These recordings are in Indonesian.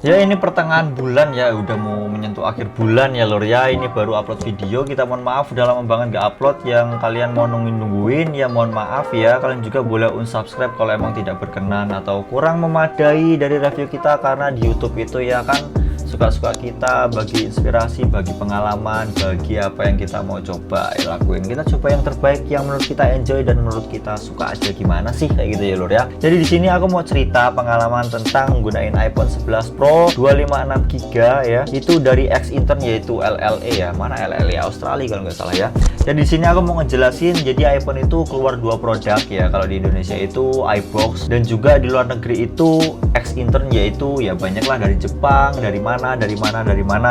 Ya ini pertengahan bulan ya, udah mau menyentuh akhir bulan ya lor ya. Ini baru upload video, kita mohon maaf udah lama banget gak upload. Yang kalian mau nungguin ya mohon maaf ya. Kalian juga boleh unsubscribe kalau emang tidak berkenan atau kurang memadai dari review kita. Karena di YouTube itu ya kan suka-suka kita, bagi inspirasi, bagi pengalaman, bagi apa yang kita mau coba ya lakuin. Kita coba yang terbaik yang menurut kita enjoy dan menurut kita suka aja, gimana sih kayak gitu ya lor ya. Jadi di sini aku mau cerita pengalaman tentang gunain iPhone 11 Pro 256GB ya. Itu dari ex intern yaitu LLE ya. Mana LLE? Australia kalau nggak salah ya. Jadi di sini aku mau ngejelasin, jadi iPhone itu keluar dua produk ya. Kalau di Indonesia itu iBox dan juga di luar negeri itu ex intern yaitu ya banyaklah dari Jepang, dari mana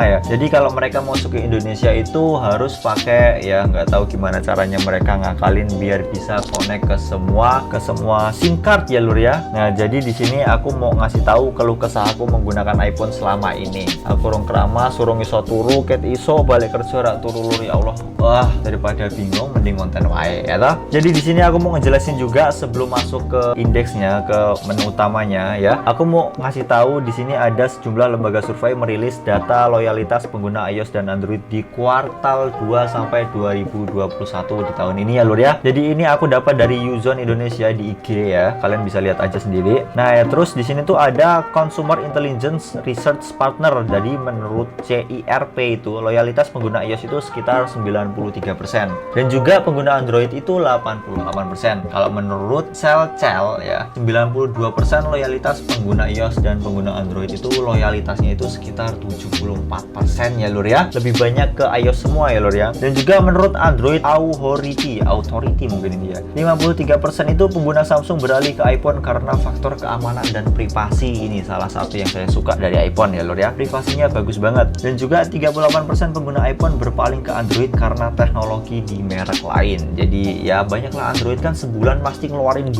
ya. Jadi kalau mereka mau masuk ke Indonesia itu harus pakai ya, nggak tahu gimana caranya mereka ngakalin biar bisa connect ke semua SIM card ya lur ya. Nah jadi di sini aku mau ngasih tahu keluh kesah aku menggunakan iPhone selama ini. Aku rong keramas, surung iso turu, ket iso balik kerja rak turu lur ya Allah. Wah daripada bingung mending konten wae ya toh. Jadi di sini aku mau ngejelasin juga sebelum masuk ke indeksnya, ke menu utamanya ya. Aku mau ngasih tahu di sini ada sejumlah lembaga survei merilis data loyalitas pengguna iOS dan Android di kuartal 2 sampai 2021 di tahun ini ya lur ya. Jadi ini aku dapat dari Uzone Indonesia di IG ya. Kalian bisa lihat aja sendiri. Nah ya terus di sini tuh ada Consumer Intelligence Research Partner. Jadi menurut CIRP itu loyalitas pengguna iOS itu sekitar 93% dan juga pengguna Android itu 88%. Kalau menurut Celcel ya 92% loyalitas pengguna iOS dan pengguna Android itu loyalitasnya itu sekitar 74% ya lur ya. Lebih banyak ke iOS semua ya lur ya. Dan juga menurut Android Authority mungkin ini ya, 53% itu pengguna Samsung beralih ke iPhone karena faktor keamanan dan privasi. Ini salah satu yang saya suka dari iPhone ya lur ya, privasinya bagus banget. Dan juga 38% pengguna iPhone berpaling ke Android karena teknologi di merek lain. Jadi ya banyaklah Android kan sebulan pasti ngeluarin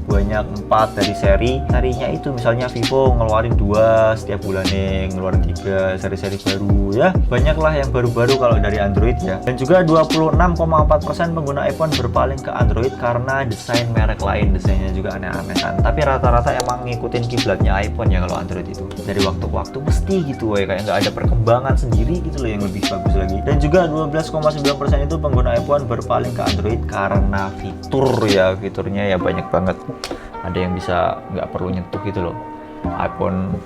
banyak 4 dari serinya itu. Misalnya Vivo ngeluarin 2 setiap bulannya, ngeluarin 3 seri-seri baru ya. Banyaklah yang baru-baru kalau dari Android ya. Dan juga 26,4% pengguna iPhone berpaling ke Android karena desain merek lain. Desainnya juga aneh-aneh kan. Tapi rata-rata emang ngikutin kiblatnya iPhone ya kalau Android itu. Dari waktu ke waktu mesti gitu ya, kayak nggak ada perkembangan sendiri gitu loh yang lebih bagus lagi. Dan juga 12,9% itu pengguna iPhone berpaling ke Android karena fiturnya ya banyak banget. Ada yang bisa nggak perlu nyentuh gitu loh. iPhone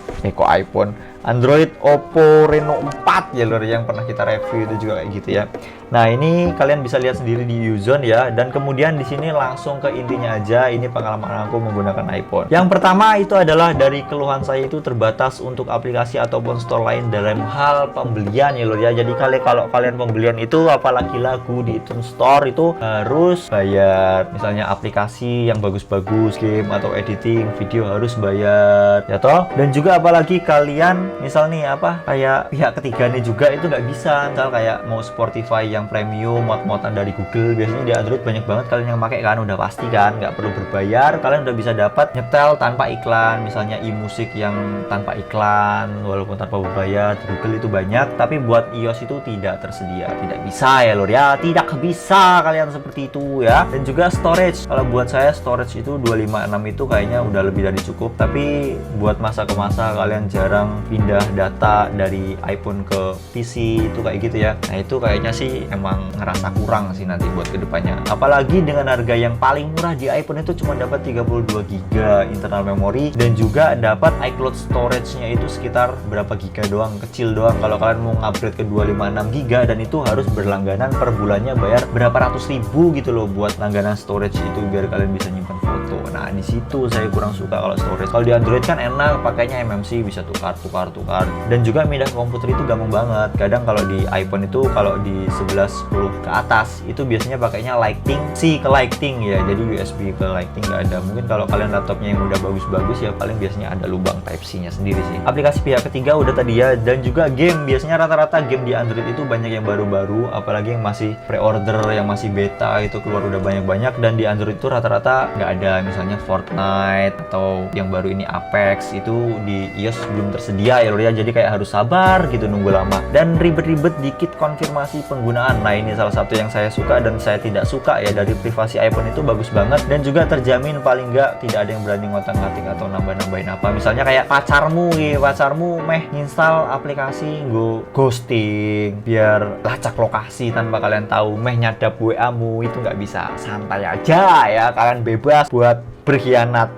Android Oppo Reno 4 ya lor yang pernah kita review itu juga kayak gitu ya. Nah ini kalian bisa lihat sendiri di Uzone ya. Dan kemudian di sini langsung ke intinya aja. Ini pengalaman aku menggunakan iPhone. Yang pertama itu adalah dari keluhan saya itu terbatas untuk aplikasi ataupun store lain dalam hal pembelian ya lor ya. Jadi kalau kalian pembelian itu apalagi lagu di iTunes Store itu harus bayar. Misalnya aplikasi yang bagus-bagus, game atau editing video harus bayar ya toh. Dan juga apalagi kalian misal nih kayak pihak ketiga nih juga itu nggak bisa. Misal kayak mau Spotify yang premium, mod-modan dari Google, biasanya di Android banyak banget kalian yang pakai kan, udah pasti kan nggak perlu berbayar, kalian udah bisa dapat nyetel tanpa iklan. Misalnya e-musik yang tanpa iklan walaupun tanpa berbayar di Google itu banyak, tapi buat iOS itu tidak tersedia, tidak bisa ya lor ya, tidak bisa kalian seperti itu ya. Dan juga storage, kalau buat saya storage itu 256 itu kayaknya udah lebih dari cukup, tapi buat masa ke masa kalian jarang pindah data dari iPhone ke PC itu kayak gitu ya. Nah itu kayaknya sih emang ngerasa kurang sih nanti buat kedepannya. Apalagi dengan harga yang paling murah di iPhone itu cuma dapat 32GB internal memory dan juga dapat iCloud storage-nya itu sekitar berapa giga doang, kecil doang. Kalau kalian mau upgrade ke 256GB dan itu harus berlangganan per bulannya bayar berapa ratus ribu gitu loh buat langganan storage itu biar kalian bisa nyimpan foto. Nah di situ saya kurang suka kalau storage. Kalau di Android kan enak pakainya MMC, bisa tukar. Dan juga pindah ke komputer itu gampang banget. Kadang kalau di iPhone itu kalau di 11 10 ke atas itu biasanya pakainya Lightning C ke Lightning ya. Jadi USB ke Lightning nggak ada. Mungkin kalau kalian laptopnya yang udah bagus-bagus ya paling biasanya ada lubang Type-C nya sendiri sih. Aplikasi pihak ketiga udah tadi ya. Dan juga game, biasanya rata-rata game di Android itu banyak yang baru-baru, apalagi yang masih pre-order, yang masih beta itu keluar udah banyak-banyak. Dan di Android itu rata-rata nggak ada misalnya Fortnite atau yang baru ini Apex X itu di iOS belum tersedia ya lur ya, jadi kayak harus sabar gitu nunggu lama dan ribet-ribet dikit konfirmasi penggunaan. Nah ini salah satu yang saya suka dan saya tidak suka ya dari privasi iPhone itu bagus banget dan juga terjamin paling nggak tidak ada yang berani ngotak-ngatik atau nambah-nambahin apa. Misalnya kayak pacarmu meh install aplikasi ghosting biar lacak lokasi tanpa kalian tahu, meh nyadap WA-mu, itu nggak bisa. Santai aja ya, kalian bebas buat berkhianat.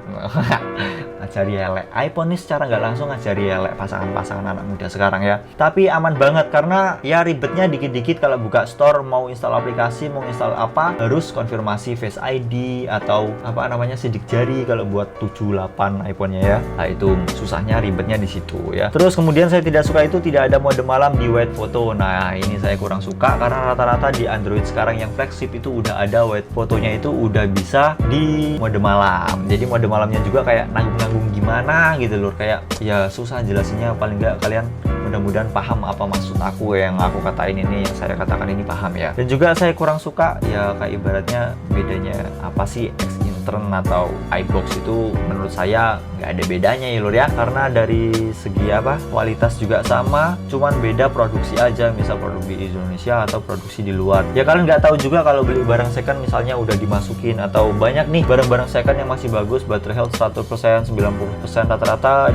Ngajari elek. iPhone ini secara nggak langsung ngajari elek pasangan-pasangan anak muda sekarang ya. Tapi aman banget karena ya ribetnya dikit-dikit kalau buka store mau install aplikasi, mau install apa harus konfirmasi Face ID atau apa namanya sidik jari kalau buat 78 iPhone-nya ya. Nah itu susahnya ribetnya di situ ya. Terus kemudian saya tidak suka itu tidak ada mode malam di wide photo. Nah ini saya kurang suka karena rata-rata di Android sekarang yang flagship itu udah ada wide fotonya itu udah bisa di mode malam. Jadi mode malamnya juga kayak nanggung-nanggung gimana gitu lur, kayak ya susah jelasinnya. Paling nggak kalian mudah-mudahan paham apa maksud aku yang aku katain ini, yang saya katakan ini paham ya. Dan juga saya kurang suka ya kayak ibaratnya bedanya apa sih X intern atau iBox itu menurut saya nggak ada bedanya ya lur ya, karena dari segi apa kualitas juga sama, cuman beda produksi aja, misal produk di Indonesia atau produksi di luar ya. Kalian nggak tahu juga kalau beli barang second misalnya udah dimasukin atau banyak nih barang-barang second yang masih bagus, battery health 100%, 90% rata-rata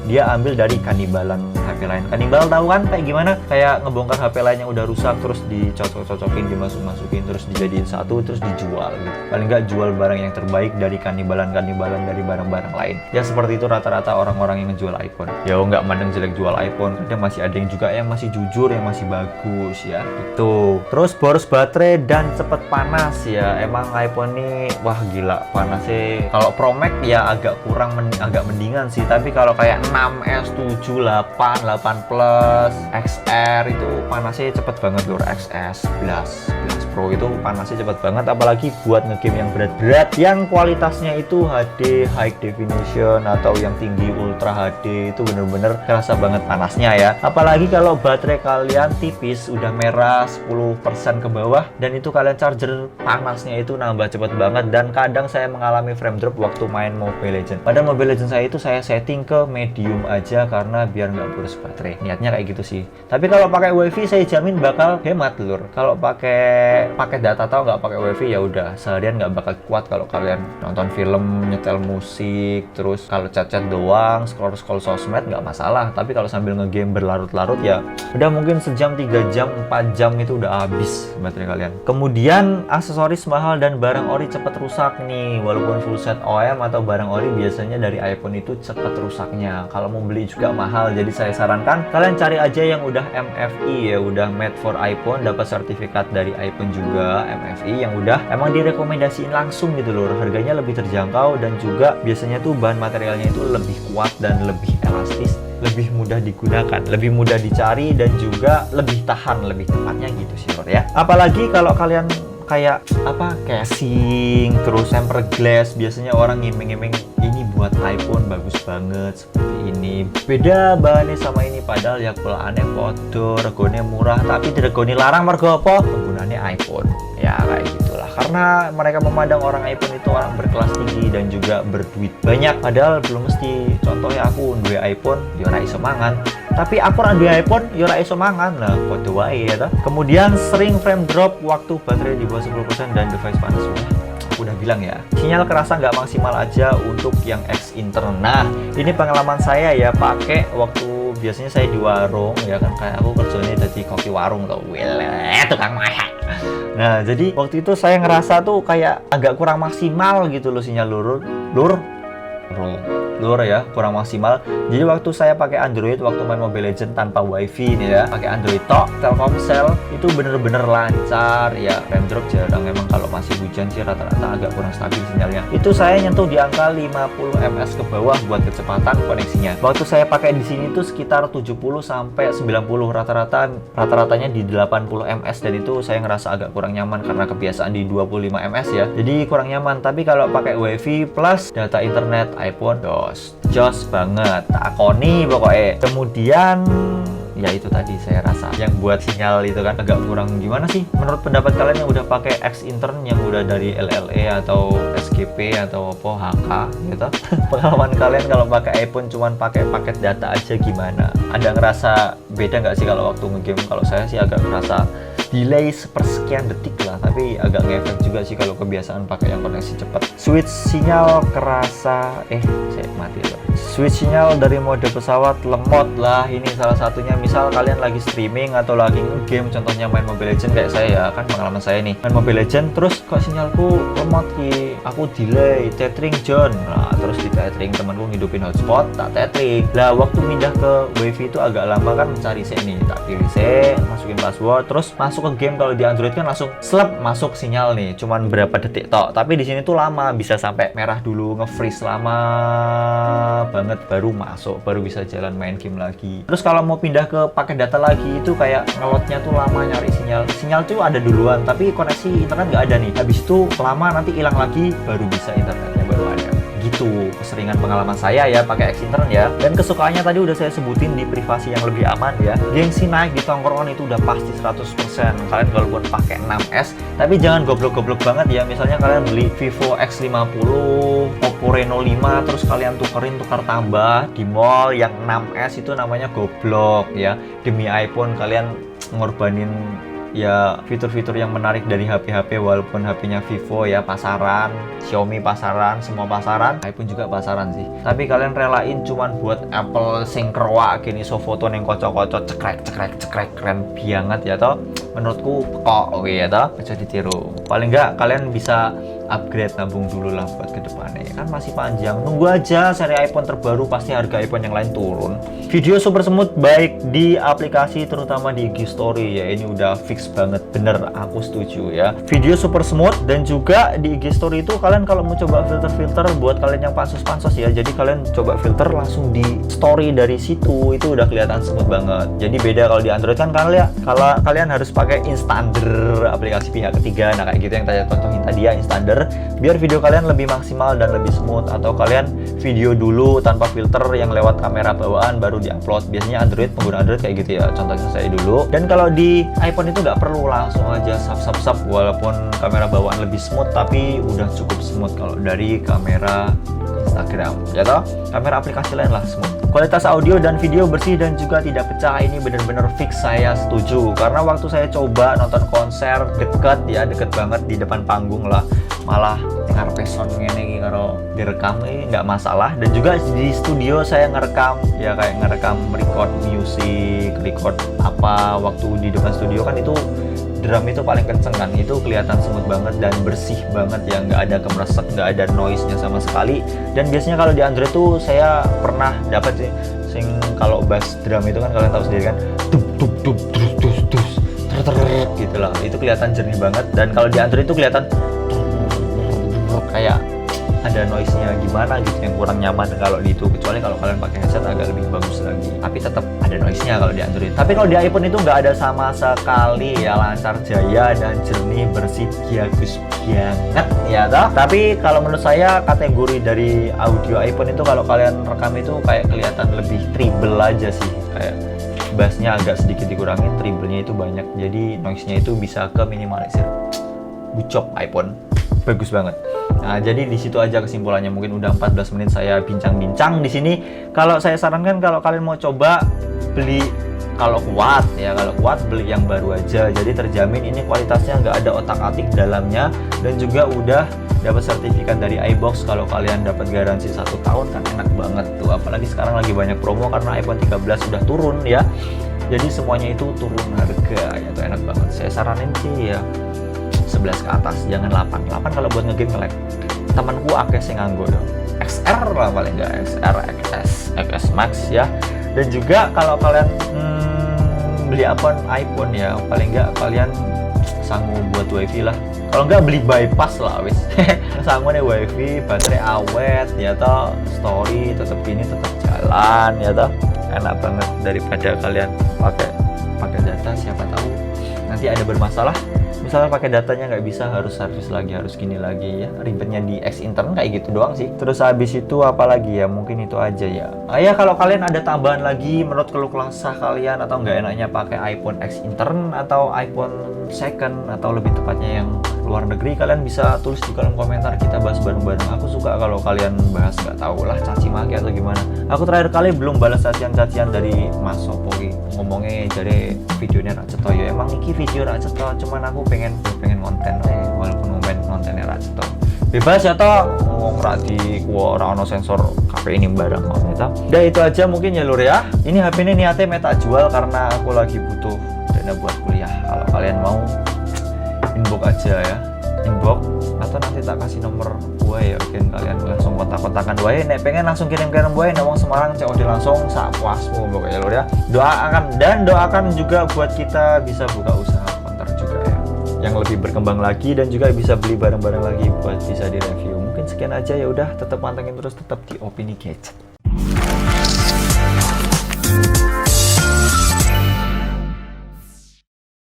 dia ambil dari kanibalan HP lain. Kanibal tahu kan kayak gimana, kayak ngebongkar HP lain yang udah rusak terus dicocok-cocokin, dimasukin terus dijadiin satu terus dijual gitu. Paling nggak jual barang yang terbaik dari kanibalan dari barang-barang lain ya. Seperti itu rata-rata orang-orang yang ngejual iPhone ya. Nggak mandang jelek jual iPhone, kadang masih ada yang juga yang masih jujur, yang masih bagus ya itu. Terus boros baterai dan cepet panas ya. Emang iPhone ini wah gila panasnya. Kalau Pro Max ya agak kurang agak mendingan sih, tapi kalau kayak 6S, 7, 8, 8 Plus, XR itu panasnya cepet banget lur. XS, 11 Pro itu panasnya cepet banget, apalagi buat ngegame yang berat-berat yang kualitasnya itu HD high definition atau yang tinggi ultra HD, itu bener-bener kerasa banget panasnya ya. Apalagi kalau baterai kalian tipis udah merah 10% ke bawah dan itu kalian charger, panasnya itu nambah cepet banget. Dan kadang saya mengalami frame drop waktu main Mobile Legends. Padahal Mobile Legends saya itu saya setting ke medium aja karena biar nggak boros baterai, niatnya kayak gitu sih. Tapi kalau pakai WiFi saya jamin bakal hemat lur. Kalau pakai paket data atau nggak pakai WiFi ya udah seharian nggak bakal kuat kalau kalian nonton film, nyetel musik, terus kalau chat-chat doang, scroll sosmed nggak masalah. Tapi kalau sambil ngegame berlarut-larut ya udah mungkin sejam, 3 jam, 4 jam itu udah habis baterai kalian. Kemudian aksesoris mahal dan barang ori cepet rusak nih. Walaupun full set OEM atau barang ori biasanya dari iPhone itu cepet rusaknya. Kalau mau beli juga mahal, jadi saya sarankan kalian cari aja yang udah MFI ya, udah made for iPhone, dapat sertifikat dari iPhone juga MFI yang udah emang direkomendasiin langsung gitu loh. Harganya lebih terjangkau dan juga biasanya tuh bahan materialnya itu lebih kuat dan lebih elastis, lebih mudah digunakan, lebih mudah dicari dan juga lebih tahan, lebih tepatnya gitu sih lor ya. Apalagi kalau kalian kayak apa casing terus tempered glass, biasanya orang ngiming-ngiming ini buat iPhone bagus banget seperti ini, beda bahannya sama ini, padahal ya kulaannya podo, regone murah tapi regone larang mergo apa penggunaannya iPhone ya kayak gitulah. Karena mereka memandang orang iPhone itu orang berkelas tinggi dan juga berduit banyak, padahal belum mesti. Contohnya aku duwe iPhone ya ora iso mangan, tapi aku ora duwe iPhone ya ora iso mangan, nah podo wae ya toh. Kemudian sering frame drop waktu baterai di bawah 10% dan device panas. Udah bilang ya, sinyal kerasa nggak maksimal aja untuk yang X intern. Nah ini pengalaman saya ya, pakai waktu biasanya saya di warung ya kan, kayak aku kerjanya jadi koki warung tau, tukang masak. Nah jadi waktu itu saya ngerasa tuh kayak agak kurang maksimal gitu loh sinyal lur ya, kurang maksimal. Jadi waktu saya pakai Android waktu main Mobile Legends tanpa WiFi nih ya, pakai Android tok, Telkomsel itu bener-bener lancar ya. Frame drop jarang, memang kalau masih hujan sih rata-rata agak kurang stabil sinyalnya. Itu saya nyentuh di angka 50 ms ke bawah buat kecepatan koneksinya. Waktu saya pakai di sini tuh sekitar 70 sampai 90, rata-ratanya di 80 ms dan itu saya ngerasa agak kurang nyaman karena kebiasaan di 25 ms ya. Jadi kurang nyaman. Tapi kalau pakai WiFi plus data internet iPhone jos banget, takoni pokoknya. Kemudian ya itu tadi saya rasa yang buat sinyal itu kan agak kurang. Gimana sih menurut pendapat kalian yang udah pakai X intern, yang udah dari LLE atau SGP atau apa HK gitu? Pengalaman kalian kalau pakai iPhone cuman pakai paket data aja gimana? Ada ngerasa beda nggak sih kalau waktu ngegame? Kalau saya sih agak ngerasa delay sepersekian detik lah, tapi agak ngefek juga sih kalau kebiasaan pakai yang koneksi cepat. Switch sinyal kerasa saya mati loh. Switch sinyal dari mode pesawat lemot lah, ini salah satunya. Misal kalian lagi streaming atau lagi game, contohnya main Mobile Legends kayak saya ya, kan pengalaman saya nih main Mobile Legends, terus kok sinyalku lemot ki, aku delay, tethering John. Nah terus di tethering, temanku ngidupin hotspot, tak tethering lah. Waktu pindah ke wifi itu agak lama kan mencari saya nih, tak pilih saya, masukin password, terus masuk ke game. Kalau di Android kan langsung slap masuk sinyal nih, cuman berapa detik tok. Tapi di sini tuh lama, bisa sampai merah dulu, nge-freeze lama banget baru masuk, baru bisa jalan main game lagi. Terus kalau mau pindah ke pakai data lagi itu kayak ngelotnya tuh lama, nyari sinyal tuh ada duluan tapi koneksi internet nggak ada nih. Habis itu lama, nanti hilang lagi baru bisa internetnya baru ada. Gitu keseringan pengalaman saya ya pakai X intern ya. Dan kesukaannya tadi udah saya sebutin di privasi yang lebih aman ya. Gengsi naik di tongkrongan itu udah pasti 100%. Kalian kalau buat pakai 6S, tapi jangan goblok-goblok banget ya. Misalnya kalian beli Vivo X50, Oppo Reno 5, terus kalian tukar tambah di mall yang 6S, itu namanya goblok ya. Demi iPhone kalian ngorbanin ya fitur-fitur yang menarik dari HP-HP, walaupun HP-nya Vivo ya pasaran, Xiaomi pasaran, semua pasaran, iPhone juga pasaran sih. Tapi kalian relain cuman buat Apple sing kerwa gini, so foto yang kocok-kocok, cekrek keren banget ya toh. Menurutku kok oke ya toh, aja ditiru. Paling enggak kalian bisa upgrade, nabung dulu lah buat kedepannya, kan masih panjang. Nunggu aja seri iPhone terbaru, pasti harga iPhone yang lain turun. Video super smooth baik di aplikasi, terutama di IG Story ya, ini udah fix banget, bener, aku setuju ya. Video super smooth, dan juga di IG Story itu kalian kalau mau coba filter-filter buat kalian yang pansos-pansos ya, jadi kalian coba filter langsung di story dari situ, itu udah kelihatan smooth banget. Jadi beda kalau di Android kan kalian, kalau kalian harus pakai Instander, aplikasi pihak ketiga. Nah kayak gitu yang tadi contohin tadi ya, Instander, biar video kalian lebih maksimal dan lebih smooth. Atau kalian video dulu tanpa filter yang lewat kamera bawaan baru diupload. Biasanya Android, pengguna Android kayak gitu ya, contohnya saya dulu. Dan kalau di iPhone itu nggak perlu, langsung aja sap, walaupun kamera bawaan lebih smooth, tapi udah cukup smooth kalau dari kamera Instagram ya toh. Kamera aplikasi lain lah smooth. Kualitas audio dan video bersih dan juga tidak pecah, ini bener-bener fix, saya setuju. Karena waktu saya coba nonton konser deket banget di depan panggung lah, malah ngarepe sound ngene iki karo direkam ini nggak masalah. Dan juga di studio saya ngerekam ya, kayak ngerekam record music, record apa, waktu di depan studio kan itu drum itu paling kenceng kan, itu kelihatan smooth banget dan bersih banget ya, nggak ada kemeresek, nggak ada noise-nya sama sekali. Dan biasanya kalau di Android tuh saya pernah dapat sih, sing kalau bass drum itu kan kalian tahu sendiri kan, tup gitu lah, itu kelihatan jernih banget. Dan kalau di Android itu kelihatan kayak ada noise-nya gimana gitu, yang kurang nyaman kalau di itu. Kecuali kalau kalian pakai headset agak lebih bagus lagi, tapi tetap ada noise-nya kalau di Android. Tapi kalau di iPhone itu nggak ada sama sekali ya, lancar jaya dan jernih, bersih, bagus banget ya toh. Tapi kalau menurut saya kategori dari audio iPhone itu, kalau kalian rekam itu kayak kelihatan lebih treble aja sih, kayak bassnya agak sedikit dikurangin, treble-nya itu banyak, jadi noise-nya itu bisa ke minimalisir. Bucok iPhone, bagus banget. Nah, jadi di situ aja kesimpulannya. Mungkin udah 14 menit saya bincang-bincang di sini. Kalau saya sarankan, kalau kalian mau coba beli, kalau kuat beli yang baru aja. Jadi terjamin ini kualitasnya nggak ada otak-atik dalamnya, dan juga udah dapat sertifikat dari iBox. Kalau kalian dapat garansi 1 tahun kan enak banget tuh. Apalagi sekarang lagi banyak promo karena iPhone 13 sudah turun ya. Jadi semuanya itu turun harga ya, tuh enak banget. Saya saranin sih ya 11 ke atas, jangan 8 kalau buat ngegame nge-lag. Temanku akeh sing nganggo dong XR lah, paling enggak XR, XS Max ya. Dan juga kalau kalian beli iPhone ya, paling enggak kalian sanggup buat wifi lah. Kalau enggak beli bypass lah wis. Sanggup nih wifi, baterai awet ya toh, story tetap jalan ya toh. Enak banget daripada kalian pakai data, siapa tahu nanti ada bermasalah. misalnya pakai datanya nggak bisa, harus servis lagi, harus gini lagi ya, ribetnya di X intern kayak gitu doang sih. Terus habis itu apa lagi ya, mungkin itu aja ya. Ya kalau kalian ada tambahan lagi menurut keluh kesah kalian, atau nggak enaknya pakai iPhone X intern atau iPhone second, atau lebih tepatnya yang luar negeri, kalian bisa tulis di kolom komentar, kita bahas bareng-bareng. Aku suka kalau kalian bahas, nggak tahu lah caci maki atau gimana. Aku terakhir kali belum balas cacian-cacian dari Mas Sopo ngomongnya dari videonya Rak Ceto ya, emang iki video Rak Ceto, cuman aku pengen konten walaupun kontennya Rak Ceto bebas ya toh, ngomong rak di ora ono sensor KP ini barang ya. Udah itu aja mungkin ya lur ya. Ini HP ini niatnya meta jual karena aku lagi butuh dana buat kuliah. Kalau kalian mau inbox aja ya, inbox atau nanti tak kasih nomor gue ya, mungkin kalian langsung kontak-kontakan gue. Nek pengen langsung kirim-kirim gue, nek wong Semarang COD langsung sak puasmu pokoknya lur ya. Doakan juga buat kita bisa buka usaha konter juga ya, yang lebih berkembang lagi dan juga bisa beli barang-barang lagi buat bisa direview. Mungkin sekian aja ya udah, tetap pantengin terus, tetap di Opini Gadget.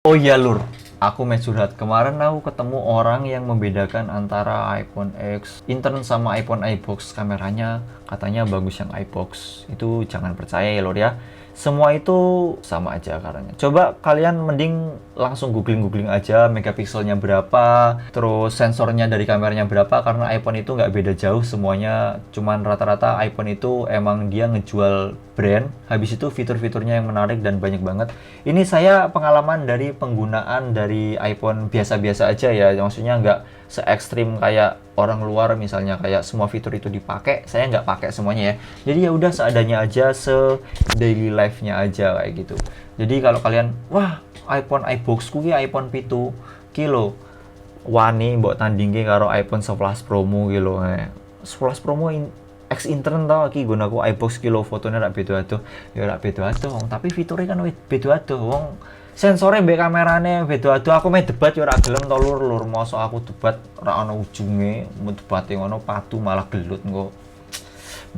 Oh iya lur, aku mau curhat. Kemarin aku ketemu orang yang membedakan antara iPhone X intern sama iPhone iBox. Kameranya katanya bagus yang iBox. Itu jangan percaya ya lur ya. Semua itu sama aja karenanya. Coba kalian mending langsung googling aja megapikselnya berapa, terus sensornya dari kameranya berapa, karena iPhone itu nggak beda jauh semuanya. Cuman rata-rata iPhone itu emang dia ngejual brand, habis itu fitur-fiturnya yang menarik dan banyak banget. Ini saya pengalaman dari penggunaan dari iPhone biasa-biasa aja ya, maksudnya nggak se-ekstrim kayak orang luar, misalnya kayak semua fitur itu dipakai. Saya nggak pakai semuanya ya, jadi ya udah seadanya aja, se-daily life-nya aja kayak gitu. Jadi kalau kalian, wah iPhone iBox ku ki iPhone 7 kilo wani mbok tandingke karo iPhone 11 Promo kilo. 11 Promo X intern tau iki gunaku iBox kilo, fotonya rak beda adoh. Ya rak beda adoh wong, tapi fiturnya kan beda adoh wong. Sensornya mbek kamerane beda adoh. Aku main debat ya ora gelem to lur, mosok aku debat ora ono ujunge, mau debate ngono patu malah gelut engko.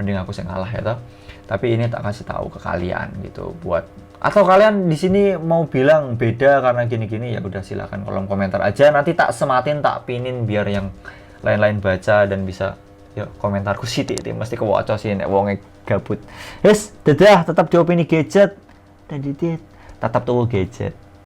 Mending aku sing kalah ya toh. Tapi ini tak kasih tahu ke kalian gitu, buat atau kalian di sini mau bilang beda karena gini-gini, ya udah silakan kolom komentar aja, nanti tak sematin, tak pinin biar yang lain-lain baca dan bisa yuk komentarku sithik mesti kewoco sih nek wonge gabut. Dadah, tetap di Opini Gadget dan tetap tuku gadget.